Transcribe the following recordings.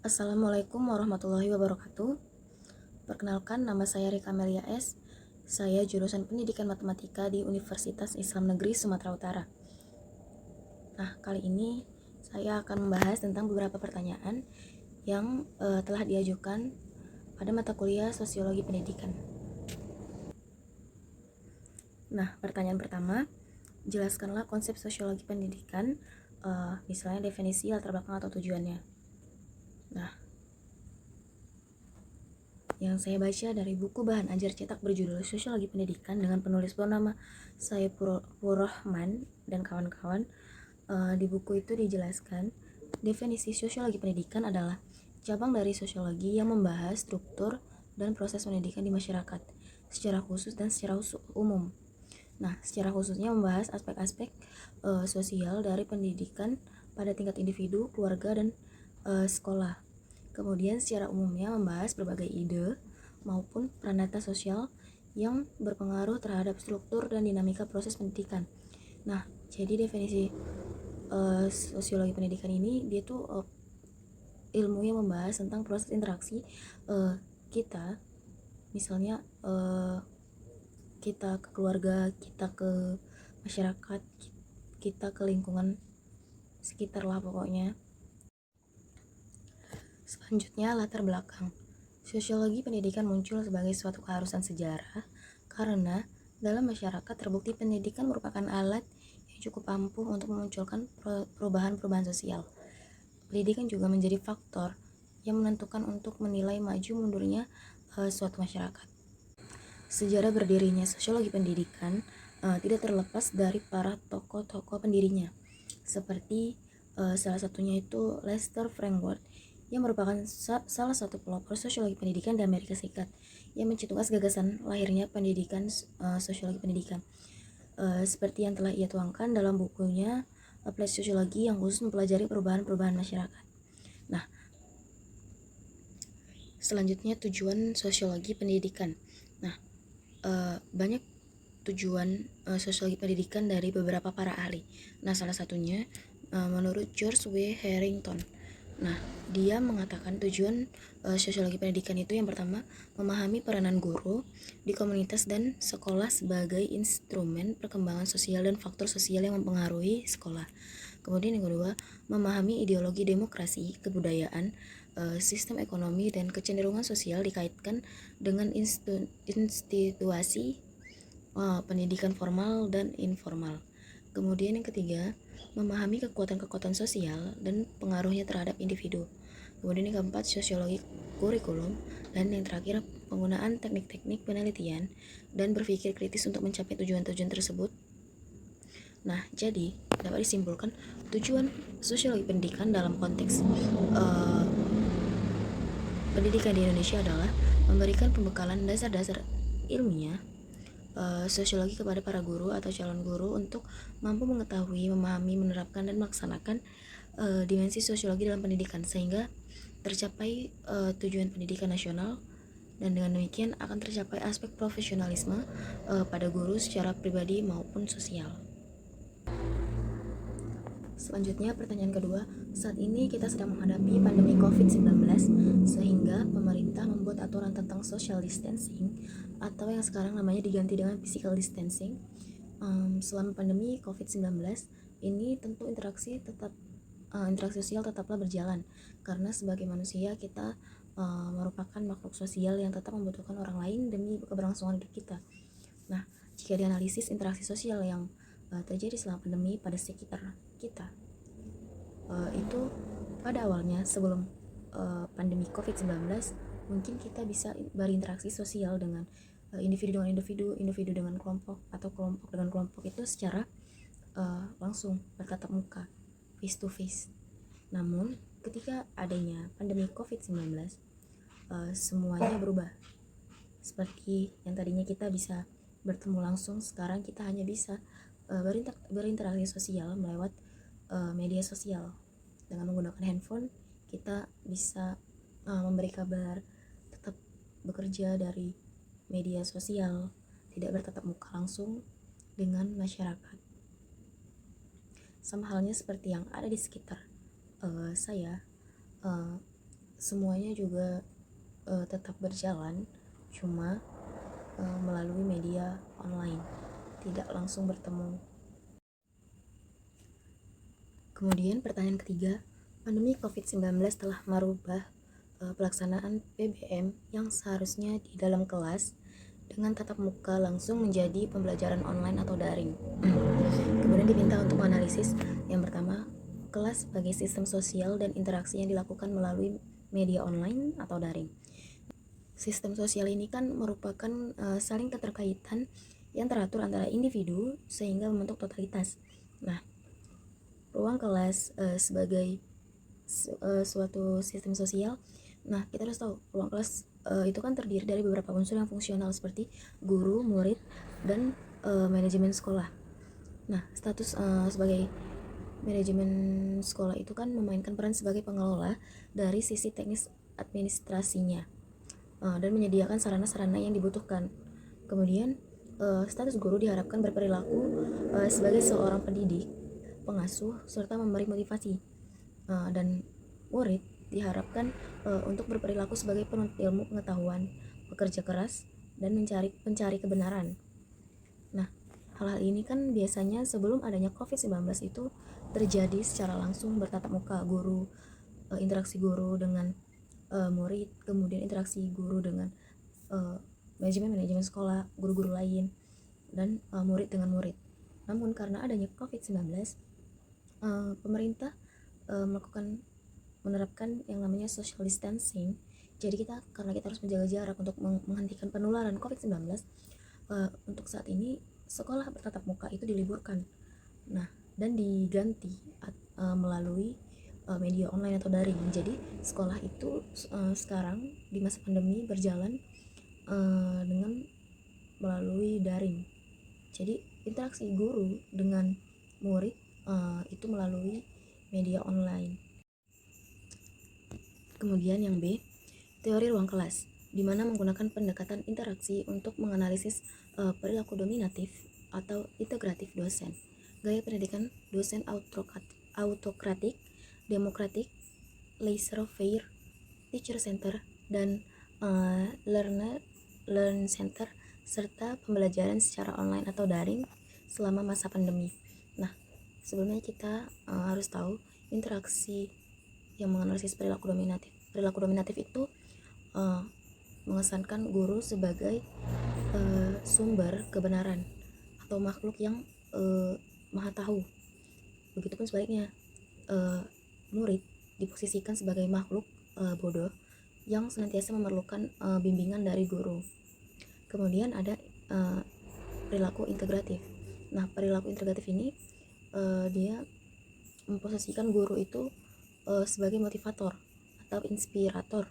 Assalamualaikum warahmatullahi wabarakatuh. Perkenalkan, nama saya Rika Melia S. Saya jurusan Pendidikan Matematika di Universitas Islam Negeri Sumatera Utara. Nah, kali ini saya akan membahas tentang beberapa pertanyaan yang telah diajukan pada mata kuliah Sosiologi Pendidikan. Nah, pertanyaan pertama, jelaskanlah konsep sosiologi pendidikan, misalnya definisi, latar belakang, atau tujuannya. Nah, yang saya baca dari buku bahan ajar cetak berjudul Sosiologi Pendidikan dengan penulis bernama Saifur Rahman dan kawan-kawan. Di buku itu dijelaskan definisi sosiologi pendidikan adalah cabang dari sosiologi yang membahas struktur dan proses pendidikan di masyarakat secara khusus dan secara umum. Nah, secara khususnya membahas aspek-aspek sosial dari pendidikan pada tingkat individu, keluarga, dan sekolah. Kemudian secara umumnya membahas berbagai ide maupun peran data sosial yang berpengaruh terhadap struktur dan dinamika proses pendidikan. Nah, jadi definisi sosiologi pendidikan ini dia tuh ilmu yang membahas tentang proses interaksi kita, misalnya kita ke keluarga, kita ke masyarakat, kita ke lingkungan sekitar lah pokoknya. Selanjutnya, latar belakang. Sosiologi pendidikan muncul sebagai suatu keharusan sejarah karena dalam masyarakat terbukti pendidikan merupakan alat yang cukup ampuh untuk memunculkan perubahan-perubahan sosial. Pendidikan juga menjadi faktor yang menentukan untuk menilai maju mundurnya suatu masyarakat. Sejarah berdirinya sosiologi pendidikan tidak terlepas dari para tokoh-tokoh pendirinya, seperti salah satunya itu Lester Frankfurt, yang merupakan salah satu pelopor sosiologi pendidikan di Amerika Serikat yang mencetuskan gagasan lahirnya pendidikan sosiologi pendidikan seperti yang telah ia tuangkan dalam bukunya Applied Sociology yang khusus mempelajari perubahan-perubahan masyarakat. Nah, selanjutnya tujuan sosiologi pendidikan. Nah, banyak tujuan sosiologi pendidikan dari beberapa para ahli. Nah, salah satunya menurut George W. Harrington. Nah, dia mengatakan tujuan sosiologi pendidikan itu yang pertama, memahami peranan guru di komunitas dan sekolah sebagai instrumen perkembangan sosial dan faktor sosial yang mempengaruhi sekolah. Kemudian yang kedua, memahami ideologi demokrasi, kebudayaan, sistem ekonomi, dan kecenderungan sosial dikaitkan dengan institusi pendidikan formal dan informal. Kemudian yang ketiga, memahami kekuatan-kekuatan sosial dan pengaruhnya terhadap individu. Kemudian yang keempat, sosiologi kurikulum. Dan yang terakhir, penggunaan teknik-teknik penelitian dan berpikir kritis untuk mencapai tujuan-tujuan tersebut. Nah, jadi dapat disimpulkan tujuan sosiologi pendidikan dalam konteks pendidikan di Indonesia adalah memberikan pembekalan dasar-dasar ilmiah sosiologi kepada para guru atau calon guru untuk mampu mengetahui, memahami, menerapkan, dan melaksanakan dimensi sosiologi dalam pendidikan sehingga tercapai tujuan pendidikan nasional, dan dengan demikian akan tercapai aspek profesionalisme pada guru secara pribadi maupun sosial. Selanjutnya, pertanyaan kedua, saat ini kita sedang menghadapi pandemi COVID-19 sehingga pemerintah membuat aturan tentang social distancing atau yang sekarang namanya diganti dengan physical distancing. Selama pandemi COVID-19 ini tentu interaksi sosial tetaplah berjalan karena sebagai manusia kita merupakan makhluk sosial yang tetap membutuhkan orang lain demi keberlangsungan hidup kita. Nah, jika dianalisis interaksi sosial yang terjadi selama pandemi pada sekitar kita, itu pada awalnya sebelum pandemi COVID-19 mungkin kita bisa berinteraksi sosial dengan individu dengan individu dengan kelompok, atau kelompok dengan kelompok itu secara langsung bertatap muka, face to face. Namun ketika adanya pandemi COVID-19 semuanya berubah. Seperti yang tadinya kita bisa bertemu langsung, sekarang kita hanya bisa berinteraksi sosial melewat media sosial. Dengan menggunakan handphone kita bisa memberi kabar, tetap bekerja dari media sosial, tidak bertatap muka langsung dengan masyarakat. Sama halnya seperti yang ada di sekitar saya, semuanya juga tetap berjalan, cuma melalui media online, tidak langsung bertemu. Kemudian pertanyaan ketiga, pandemi COVID-19 telah merubah pelaksanaan PBM yang seharusnya di dalam kelas dengan tatap muka langsung menjadi pembelajaran online atau daring. Kemudian diminta untuk menganalisis yang pertama, kelas sebagai sistem sosial dan interaksi yang dilakukan melalui media online atau daring. Sistem sosial ini kan merupakan saling keterkaitan yang teratur antara individu sehingga membentuk totalitas. Nah, ruang kelas sebagai suatu sistem sosial. Nah, kita harus tahu ruang kelas itu kan terdiri dari beberapa unsur yang fungsional seperti guru, murid, dan manajemen sekolah. Nah, status sebagai manajemen sekolah itu kan memainkan peran sebagai pengelola dari sisi teknis administrasinya dan menyediakan sarana-sarana yang dibutuhkan. Kemudian status guru diharapkan berperilaku sebagai seorang pendidik, pengasuh, serta memberi motivasi. Dan murid diharapkan untuk berperilaku sebagai penuntut ilmu pengetahuan, bekerja keras, dan mencari kebenaran. Nah, hal-hal ini kan biasanya sebelum adanya COVID-19 itu terjadi secara langsung bertatap muka, interaksi guru dengan murid, kemudian interaksi guru dengan manajemen sekolah, guru-guru lain, dan murid dengan murid. Namun karena adanya COVID-19, pemerintah menerapkan yang namanya social distancing. Jadi karena kita harus menjaga jarak untuk menghentikan penularan COVID-19, untuk saat ini sekolah bertatap muka itu diliburkan. Nah, dan diganti melalui media online atau daring. Jadi sekolah itu sekarang di masa pandemi berjalan dengan melalui daring. Jadi interaksi guru dengan murid itu melalui media online. Kemudian yang B, teori ruang kelas, di mana menggunakan pendekatan interaksi untuk menganalisis perilaku dominatif atau integratif dosen. Gaya pendidikan dosen autokratik, demokratik, laissez-faire, teacher center, dan learn center, serta pembelajaran secara online atau daring selama masa pandemi. Nah, sebelumnya kita harus tahu interaksi yang menganalisis perilaku dominatif. Perilaku dominatif itu mengesankan guru sebagai sumber kebenaran atau makhluk yang maha tahu. Begitupun sebaliknya, murid diposisikan sebagai makhluk bodoh yang senantiasa memerlukan bimbingan dari guru. Kemudian ada perilaku integratif. Nah, perilaku integratif ini dia memposisikan guru itu sebagai motivator atau inspirator.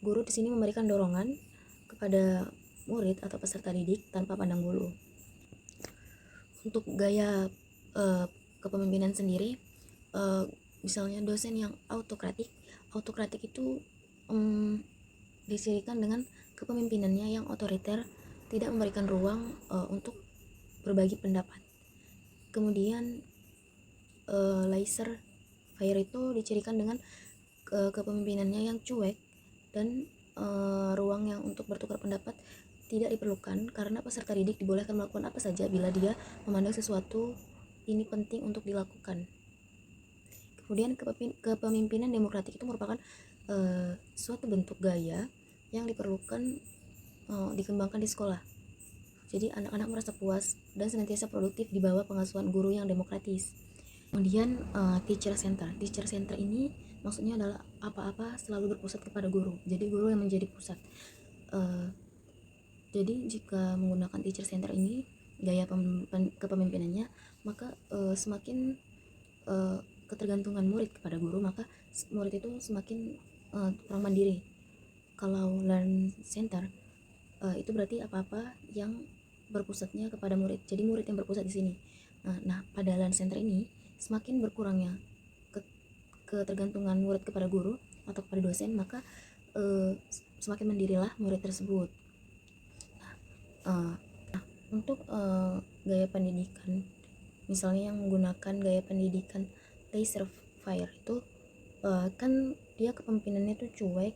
Guru di sini memberikan dorongan kepada murid atau peserta didik tanpa pandang bulu. Untuk gaya kepemimpinan sendiri, misalnya dosen yang autokratik itu disirikan dengan kepemimpinannya yang otoriter, tidak memberikan ruang untuk berbagi pendapat. Kemudian laissez-faire itu dicirikan dengan kepemimpinannya yang cuek dan ruang yang untuk bertukar pendapat tidak diperlukan karena peserta didik dibolehkan melakukan apa saja bila dia memandang sesuatu ini penting untuk dilakukan. Kemudian kepemimpinan demokratik itu merupakan suatu bentuk gaya yang diperlukan dikembangkan di sekolah. Jadi anak-anak merasa puas dan senantiasa produktif di bawah pengasuhan guru yang demokratis. Kemudian teacher center ini maksudnya adalah apa-apa selalu berpusat kepada guru. Jadi guru yang menjadi pusat. Jadi jika menggunakan teacher center ini gaya kepemimpinannya, maka semakin ketergantungan murid kepada guru, maka murid itu semakin kurang mandiri. Kalau learn center itu berarti apa-apa yang berpusatnya kepada murid. Jadi murid yang berpusat di sini. Nah, pada learn center ini semakin berkurangnya ketergantungan murid kepada guru atau kepada dosen, maka semakin mandirilah murid tersebut. Untuk gaya pendidikan, misalnya yang menggunakan gaya pendidikan laissez-faire itu kan dia kepemimpinannya tuh cuek,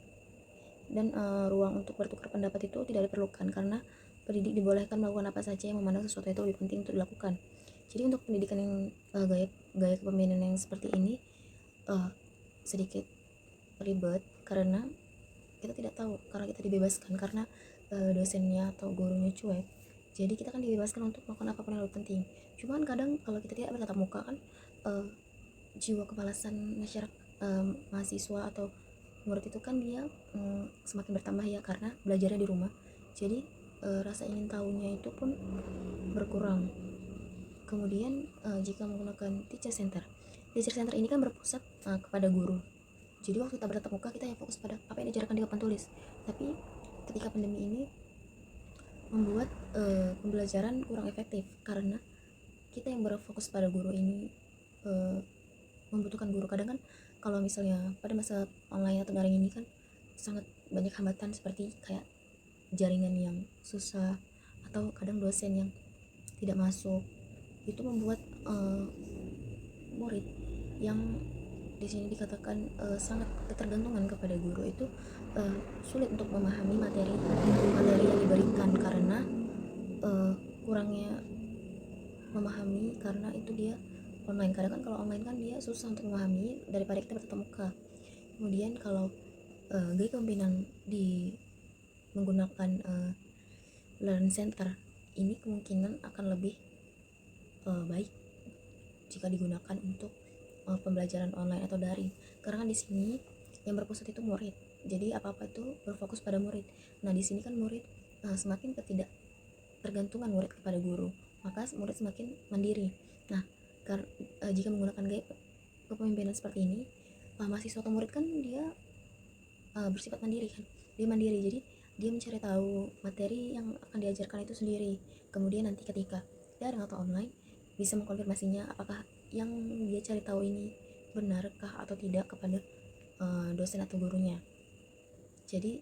dan ruang untuk bertukar pendapat itu tidak diperlukan karena pendidik dibolehkan melakukan apa saja yang memandang sesuatu itu lebih penting untuk dilakukan. Jadi untuk pendidikan yang gaya kepemimpinan yang seperti ini sedikit ribet karena kita tidak tahu, karena kita dibebaskan karena dosennya atau gurunya cuek. Jadi kita kan dibebaskan untuk melakukan apapun yang lebih penting. Cuman kadang kalau kita tidak bertatap muka kan jiwa kemalasan masyarakat, mahasiswa atau murid itu kan dia semakin bertambah ya karena belajarnya di rumah. Jadi rasa ingin tahunya itu pun berkurang. Kemudian jika menggunakan teacher center ini kan berpusat kepada guru. Jadi waktu kita bertatap muka kita ya fokus pada apa yang diajarkan di papan tulis. Tapi ketika pandemi ini membuat pembelajaran kurang efektif karena kita yang berfokus pada guru ini membutuhkan guru. Kadang kan kalau misalnya pada masa online atau daring ini kan sangat banyak hambatan seperti kayak jaringan yang susah atau kadang dosen yang tidak masuk. Itu membuat murid yang di sini dikatakan sangat ketergantungan kepada guru itu sulit untuk memahami materi yang diberikan karena kurangnya memahami karena itu dia online. Kadang kan kalau online kan dia susah untuk memahami daripada kita bertatap muka. Kemudian kalau gaya kepemimpinan di menggunakan learning center ini kemungkinan akan lebih baik jika digunakan untuk pembelajaran online atau daring, karena di sini yang berpusat itu murid. Jadi apa-apa itu berfokus pada murid. Nah di sini kan murid semakin ketidak tergantungan murid kepada guru, maka murid semakin mandiri. Nah jika menggunakan gaya kepemimpinan seperti ini, mahasiswa atau murid kan dia bersifat mandiri kan, dia mandiri. Jadi dia mencari tahu materi yang akan diajarkan itu sendiri. Kemudian nanti ketika daring atau online bisa mengkonfirmasinya apakah yang dia cari tahu ini benarkah atau tidak kepada dosen atau gurunya. Jadi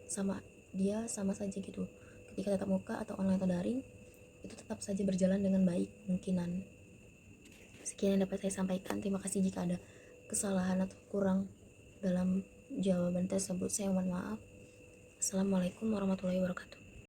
sama saja gitu, ketika tatap muka atau online atau daring itu tetap saja berjalan dengan baik mungkinan. Sekian yang dapat saya sampaikan. Terima kasih jika ada kesalahan atau kurang dalam jawaban tersebut, saya mohon maaf. Assalamualaikum warahmatullahi wabarakatuh.